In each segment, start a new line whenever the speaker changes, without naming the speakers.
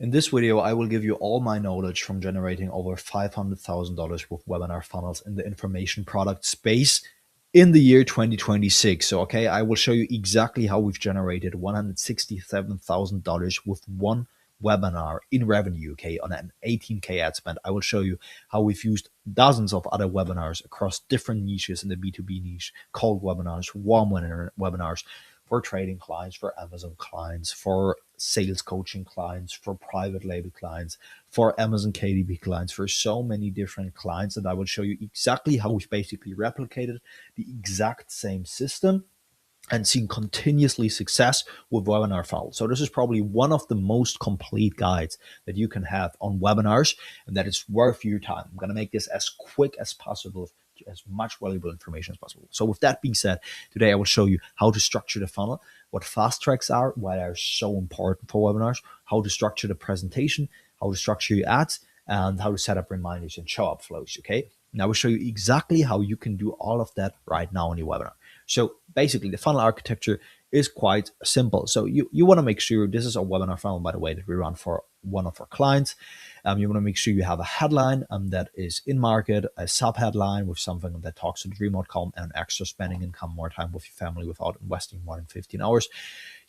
In this video, I will give you all my knowledge from generating over $500,000 with webinar funnels in the information product space in the year 2026. So, okay, I will show you exactly how we've generated $167,000 with one webinar in revenue, okay, on an 18K ad spend. I will show you how we've used dozens of other webinars across different niches in the B2B niche, cold webinars, warm webinars, for trading clients, for Amazon clients, for sales coaching clients, for private label clients, for Amazon KDP clients, for so many different clients. And I will show you exactly how we've basically replicated the exact same system and seen continuously success with webinar funnels. So this is probably one of the most complete guides that you can have on webinars, and that is worth your time. I'm going to make this as quick as possible, as much valuable information as possible. So with that being said, today I will show you how to structure the funnel, what fast tracks are, why they're so important for webinars, how to structure the presentation, how to structure your ads, and how to set up reminders and show up flows. Okay. Now I will show you exactly how you can do all of that right now in your webinar. So basically, the funnel architecture is quite simple. So you want to make sure, this is a webinar funnel, by the way, that we run for one of our clients. You want to make sure you have a headline that is in market, a sub headline with something that talks to the dream outcome, and extra spending income, more time with your family without investing more than 15 hours.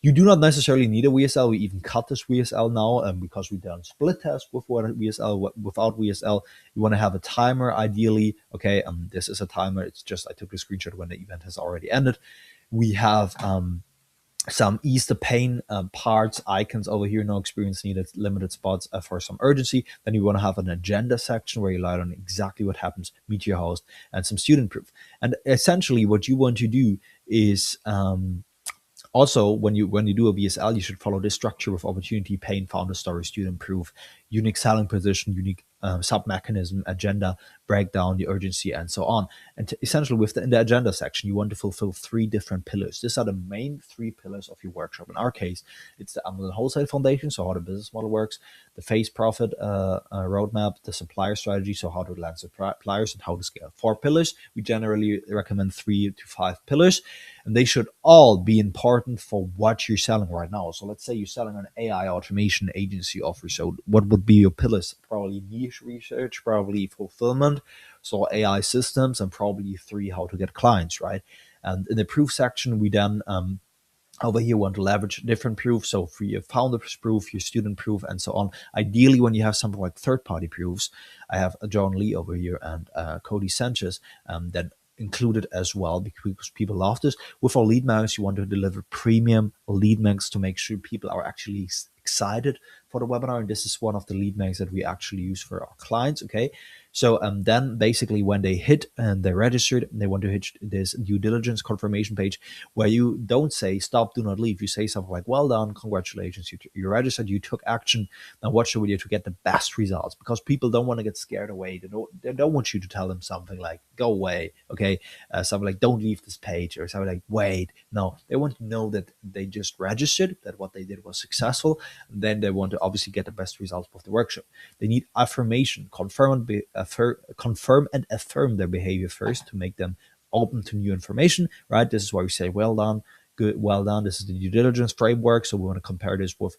You do not necessarily need a VSL. We even cut this VSL now because we done split tests with VSL. Without VSL, you want to have a timer ideally. Okay, this is a timer. It's just I took a screenshot when the event has already ended. We have some ease the pain parts, icons over here, no experience needed, limited spots for some urgency. Then you want to have an agenda section where you light on exactly what happens, meet your host, and some student proof. And essentially what you want to do is also, when you do a VSL, you should follow this structure with opportunity, pain, founder story, student proof, unique selling position, unique sub mechanism, agenda, breakdown, the urgency, and so on. And essentially, in the agenda section, you want to fulfill 3 different pillars. These are the main 3 pillars of your workshop. In our case, it's the Amazon Wholesale Foundation, so how the business model works, the phase profit roadmap, the supplier strategy, so how to land suppliers and how to scale. 4 pillars. We generally recommend 3 to 5 pillars, and they should all be important for what you're selling right now. So let's say you're selling an AI automation agency offer. So what would be your pillars? Probably niche research, probably fulfillment, so AI systems, and probably 3, how to get clients, right? And in the proof section, we then over here want to leverage different proofs. So for your founder's proof, your student proof, and so on. Ideally, when you have something like third-party proofs, I have John Lee over here and Cody Sanchez that included as well, because people love this. With our lead magnets, you want to deliver premium lead magnets to make sure people are actually excited for the webinar. And this is one of the lead magnets that we actually use for our clients. Okay. So then basically when they hit and they registered, they want to hit this due diligence confirmation page where you don't say stop, do not leave. You say something like, well done, congratulations, you registered, you took action, now watch the video to get the best results, because people don't want to get scared away. They don't want you to tell them something like go away, okay, something like don't leave this page, or something like wait. No, they want to know that they just registered, that what they did was successful. And then they want to obviously get the best results of the workshop. They need affirmation, confirm and affirm their behavior first to make them open to new information, right? This is why we say well done, good, well done. This is the due diligence framework. So we want to compare this with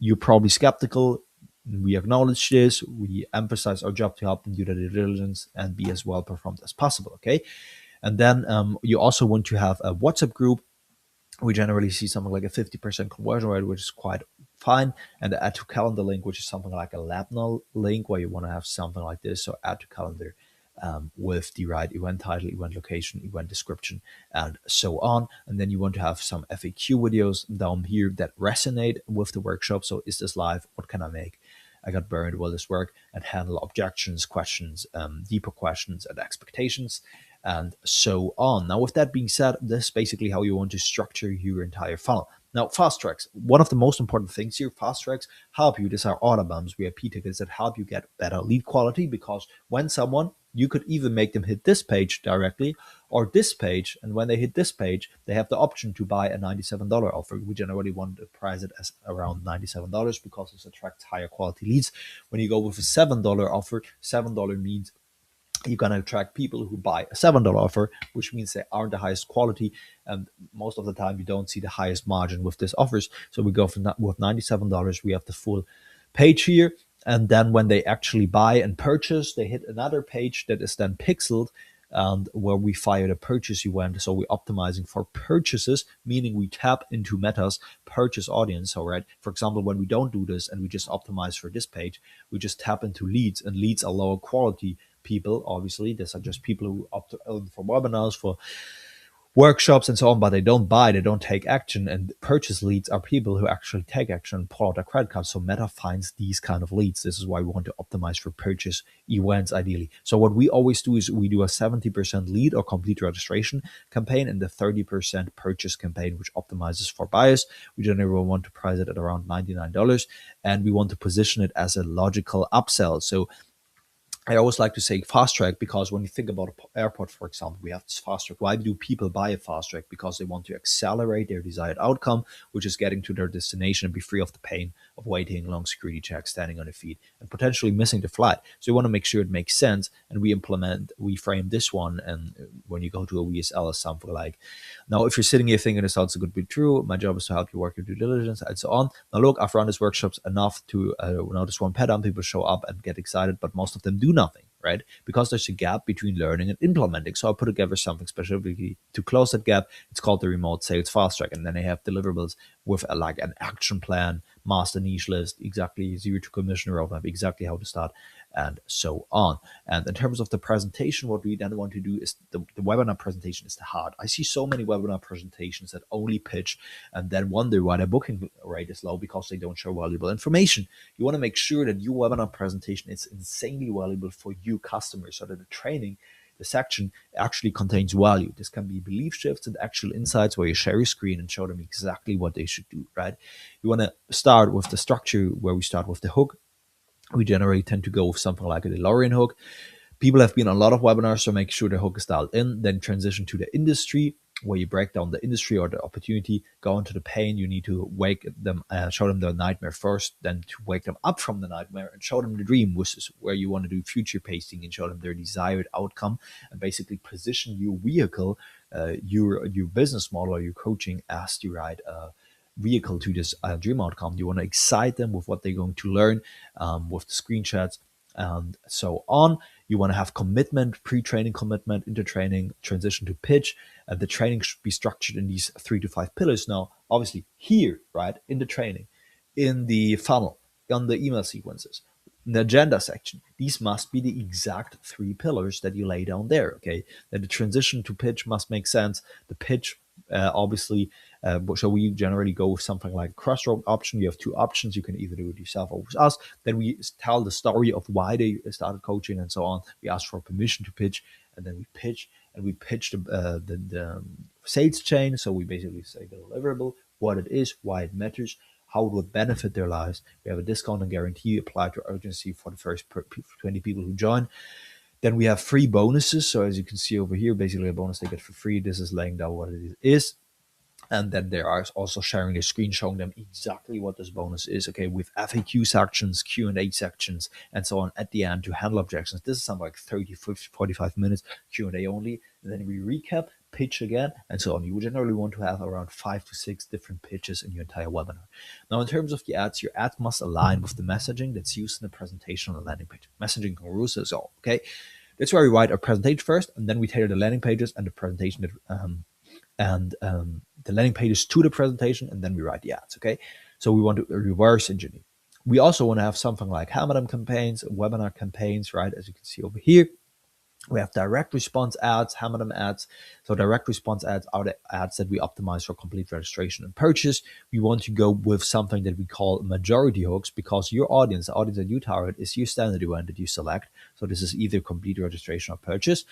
you're probably skeptical. We acknowledge this. We emphasize our job to help them do the due diligence and be as well performed as possible. Okay. And then you also want to have a WhatsApp group. We generally see something like a 50% conversion rate, which is quite fine. And the add to calendar link, which is something like a Labnal link, where you want to have something like this. So add to calendar with the right event title, event location, event description, and so on. And then you want to have some FAQ videos down here that resonate with the workshop. So is this live? What can I make? I got burned. Will this work? And handle objections, questions, deeper questions, and expectations, and so on. Now, with that being said, this is basically how you want to structure your entire funnel. Now, fast tracks, one of the most important things here, fast tracks help you. These are order bumps, VIP tickets that help you get better lead quality, because when someone, you could even make them hit this page directly or this page. And when they hit this page, they have the option to buy a $97 offer. We generally want to price it as around $97 because this attracts higher quality leads. When you go with a $7 offer, $7 means You're going to attract people who buy a $7 offer, which means they aren't the highest quality. And most of the time, you don't see the highest margin with these offers. So we go from that with $97. We have the full page here. And then when they actually buy and purchase, they hit another page that is then pixeled, and where we fire the purchase event. So we're optimizing for purchases, meaning we tap into Meta's purchase audience. All right. For example, when we don't do this and we just optimize for this page, we just tap into leads, and leads are lower quality people. Obviously, these are just people who opt for webinars, for workshops and so on, but they don't buy, they don't take action. And purchase leads are people who actually take action and pull out their credit card. So Meta finds these kind of leads. This is why we want to optimize for purchase events ideally. So what we always do is we do a 70% lead or complete registration campaign and the 30% purchase campaign, which optimizes for buyers. We generally want to price it at around $99, and we want to position it as a logical upsell. So I always like to say fast track, because when you think about an airport, for example, we have this fast track. Why do people buy a fast track? Because they want to accelerate their desired outcome, which is getting to their destination and be free of the pain of waiting, long security checks, standing on their feet, and potentially missing the flight. So you want to make sure it makes sense. And we frame this one. And when you go to a VSL, as something like, now, if you're sitting here thinking this sounds good to be true, my job is to help you work your due diligence and so on. Now, look, I've run these workshops enough to notice one pattern. People show up and get excited, but most of them do nothing, right? Because there's a gap between learning and implementing. So I put together something specifically to close that gap. It's called the Remote Sales Fast Track. And then I have deliverables with like an action plan, master niche list, exactly zero to commission roadmap, exactly how to start, and so on. And in terms of the presentation, what we then want to do is the webinar presentation is the heart. I see so many webinar presentations that only pitch and then wonder why their booking rate is low, because they don't show valuable information. You want to make sure that your webinar presentation is insanely valuable for you customers, so that the training, the section actually contains value. This can be belief shifts and actual insights where you share your screen and show them exactly what they should do, right? You want to start with the structure where we start with the hook. We generally tend to go with something like a DeLorean hook. People have been on a lot of webinars, so make sure the hook is dialed in. Then transition to the industry, where you break down the industry or the opportunity, go into the pain. You need to wake them, show them the nightmare first, then to wake them up from the nightmare and show them the dream, which is where you want to do future pacing and show them their desired outcome, and basically position your vehicle, your business model or your coaching as the right vehicle to this dream outcome. You want to excite them with what they're going to learn, with the screenshots and so on. You want to have commitment, pre-training commitment, inter-training, transition to pitch. The training should be structured in these 3 to 5 pillars. Now, obviously, here, right, in the training, in the funnel, on the email sequences, in the agenda section, these must be the exact 3 pillars that you lay down there, okay? That the transition to pitch must make sense. The pitch, obviously, so we generally go with something like crossroad option. You have 2 options. You can either do it yourself or with us. Then we tell the story of why they started coaching and so on. We ask for permission to pitch, and then we pitch, and we pitch the sales chain. So we basically say the deliverable, what it is, why it matters, how it would benefit their lives. We have a discount and guarantee applied to urgency for the first 20 people who join. Then we have free bonuses. So as you can see over here, basically a bonus they get for free. This is laying down what it is. And then there are also sharing a screen showing them exactly what this bonus is, okay, with FAQ sections, Q&A sections, and so on at the end to handle objections. This is something like 30, 50, 45 minutes, Q&A only. And then we recap, pitch again, and so on. You generally want to have around 5 to 6 different pitches in your entire webinar. Now, in terms of the ads, your ad must align with the messaging that's used in the presentation on the landing page. Messaging rules is all, okay? That's where we write our presentation first, and then we tailor the landing pages and the presentation the landing pages to the presentation, and then we write the ads, okay? So we want to reverse engineer. We also want to have something like Hammer campaigns, webinar campaigns, right? As you can see over here, we have direct response ads, Hammer ads. So direct response ads are the ads that we optimize for complete registration and purchase. We want to go with something that we call majority hooks, because your audience, the audience that you target, is your standard event that you select. So this is either complete registration or purchase.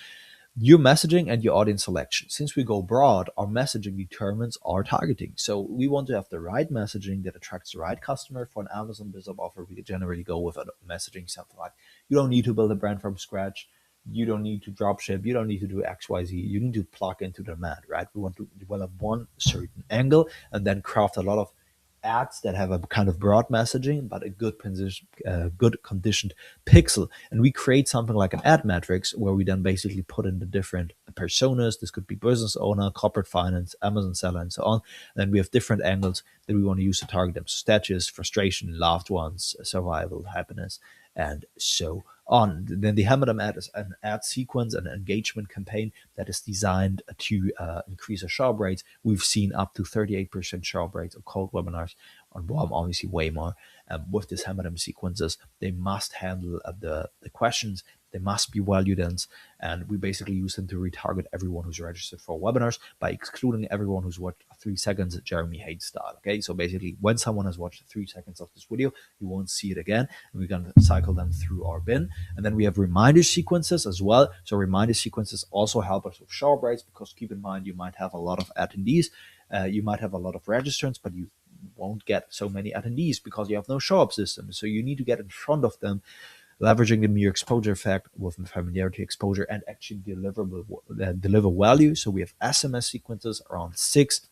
Your messaging and your audience selection. Since we go broad, our messaging determines our targeting. So we want to have the right messaging that attracts the right customer. For an Amazon business offer, we generally go with a messaging something like, you don't need to build a brand from scratch. You don't need to drop ship. You don't need to do XYZ. You need to plug into the demand, right? We want to develop one certain angle and then craft a lot of ads that have a kind of broad messaging, but a good conditioned pixel. And we create something like an ad matrix where we then basically put in the different personas. This could be business owner, corporate finance, Amazon seller, and so on. And then we have different angles that we want to use to target them. So status, frustration, loved ones, survival, happiness, and so on. Then the Hammer ad is an ad sequence, an engagement campaign that is designed to increase our sharp rates. We've seen up to 38% sharp rates of cold webinars on warm, obviously way more. With this Hammer sequences, they must handle the questions. They must be value dense, and we basically use them to retarget everyone who's registered for webinars by excluding everyone who's watched 3 seconds Jeremy Hayes style. Okay, so basically, when someone has watched 3 seconds of this video, you won't see it again, and we're going to cycle them through our bin. And then we have reminder sequences as well. So reminder sequences also help us with sharp rates, because keep in mind, you might have a lot of attendees, you might have a lot of registrants, but you won't get so many attendees because you have no show up system. So you need to get in front of them, leveraging the mere exposure effect with familiarity exposure, and actually deliver value. So we have SMS sequences around 6,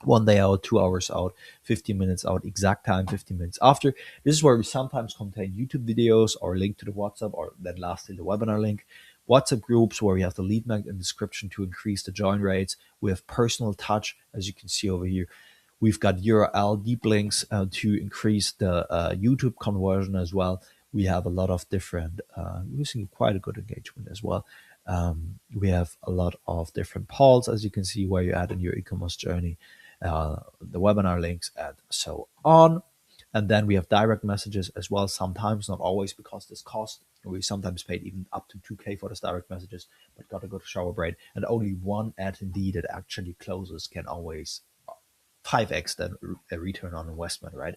1 day out, 2 hours out, 15 minutes out, exact time 15 minutes after. This is where we sometimes contain YouTube videos or link to the WhatsApp, or that lastly the webinar link. WhatsApp groups where we have the lead magnet and description to increase the join rates. We have personal touch, as you can see over here. We've got URL deep links to increase the YouTube conversion as well. We have a lot of different, we're seeing quite a good engagement as well. We have a lot of different polls, as you can see, where you add in your e-commerce journey, the webinar links, and so on. And then we have direct messages as well, sometimes, not always, because this cost. We sometimes paid even up to 2K for those direct messages, but got a good shower rate. And only one attendee that actually closes can always 5x then a return on investment, right?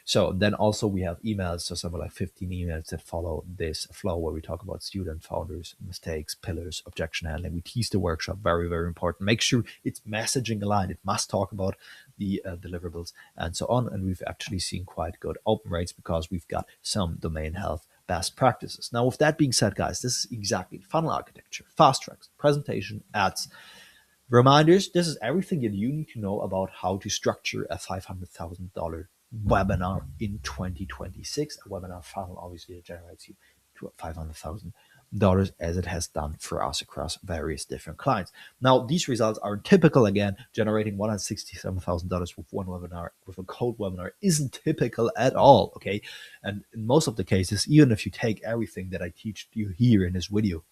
So then also we have emails, so something like 15 emails that follow this flow, where we talk about student founders, mistakes, pillars, objection handling. We tease the workshop, very, very important. Make sure it's messaging aligned. It must talk about the deliverables and so on. And we've actually seen quite good open rates because we've got some domain health best practices. Now, with that being said, guys, this is exactly funnel architecture, fast tracks, presentation, ads, reminders. This is everything that you need to know about how to structure a $500,000 webinar in 2026. A webinar funnel, obviously, that generates you to $500,000, as it has done for us across various different clients. Now, these results are typical. Again, generating $167,000 with one webinar, with a cold webinar, isn't typical at all. Okay, and in most of the cases, even if you take everything that I teach you here in this video,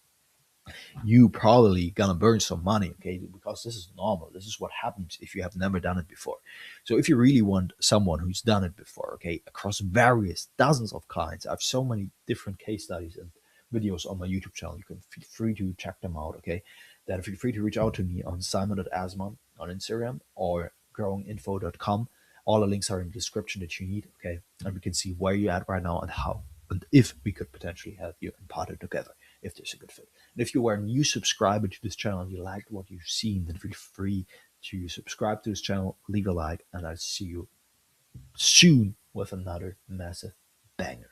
you probably gonna burn some money, okay? Because this is normal. This is what happens if you have never done it before. So if you really want someone who's done it before, okay, across various dozens of clients, I have so many different case studies and videos on my YouTube channel. You can feel free to check them out, okay? Then feel free to reach out to me on simon.asman on Instagram or growinginfo.com. All the links are in the description that you need, okay? And we can see where you're at right now and how, and if we could potentially help you and partner together, if there's a good fit. And if you are a new subscriber to this channel and you liked what you've seen, then feel free to subscribe to this channel, leave a like, and I'll see you soon with another massive banger.